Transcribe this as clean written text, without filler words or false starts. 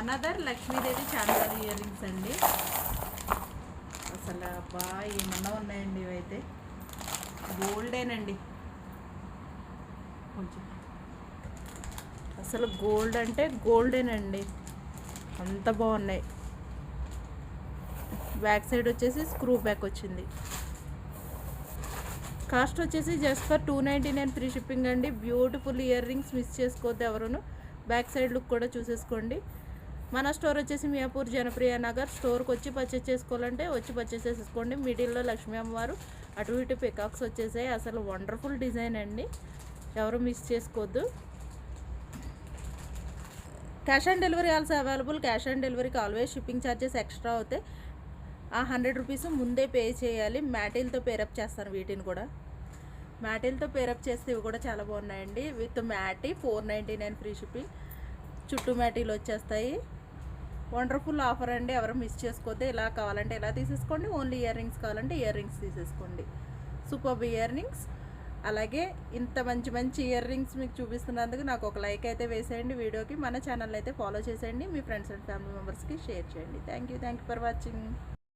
Another Lakshmidevi చాంద్రాల ear rings అండి. అసలు అబ్బా ఏమన్నా ఉన్నాయండి ఇవైతే. గోల్డేనండి, కొంచెం అసలు గోల్డ్ అంటే గోల్డేనండి, అంత బాగున్నాయి. బ్యాక్ సైడ్ వచ్చేసి స్క్రూ బ్యాక్ వచ్చింది. కాస్ట్ వచ్చేసి జస్ట్ ఫర్ 299 ఫ్రీ షిప్పింగ్ అండి. బ్యూటిఫుల్ ఇయర్ రింగ్స్, మిస్ చేసుకోవద్దు ఎవరును. బ్యాక్ సైడ్ లుక్ కూడా చూసేసుకోండి. మన స్టోర్ వచ్చేసి మియాపూర్ జనప్రియ నగర్. స్టోర్కి వచ్చి పర్చేస్ చేసుకోవాలంటే వచ్చి పర్చేస్ చేసేసుకోండి. మిడిల్లో లక్ష్మీ అమ్మవారు, అటు ఇటు పికాక్స్ వచ్చేసాయి. అసలు వండర్ఫుల్ డిజైన్ అండి, ఎవరు మిస్ చేసుకోవద్దు. Cash on delivery also available. Cash on డెలివరీకి ఆల్వేస్ షిప్పింగ్ ఛార్జెస్ ఎక్స్ట్రా అవుతాయి. ఆ 100 రూపీస్ ముందే పే చేయాలి. మ్యాటిల్తో పేరప్ చేస్తాను వీటిని కూడా. మ్యాటిల్తో పేరప్ చేస్తే ఇవి కూడా చాలా బాగున్నాయండి. With మ్యాటీ 499 free shipping. చుట్టూ మ్యాటీలు వచ్చేస్తాయి. వండర్ఫుల్ ఆఫర్ అండి, ఎవరు మిస్ చేసుకోవద్దు. ఇలా కావాలంటే ఇలా తీసేసుకోండి, ఓన్లీ ఇయర్ రింగ్స్ కావాలంటే ఇయర్ రింగ్స్ తీసేసుకోండి. Super ear rings. అలాగే ఇంత మంచి మంచి ఇయర్ రింగ్స్ మీకు చూపిస్తున్నందుకు నాకు ఒక లైక్ అయితే వేసేయండి వీడియోకి. మన ఛానల్ అయితే ఫాలో చేసేయండి, మీ ఫ్రెండ్స్ అండ్ ఫ్యామిలీ మెంబర్స్కి షేర్ చేయండి. Thank you for watching.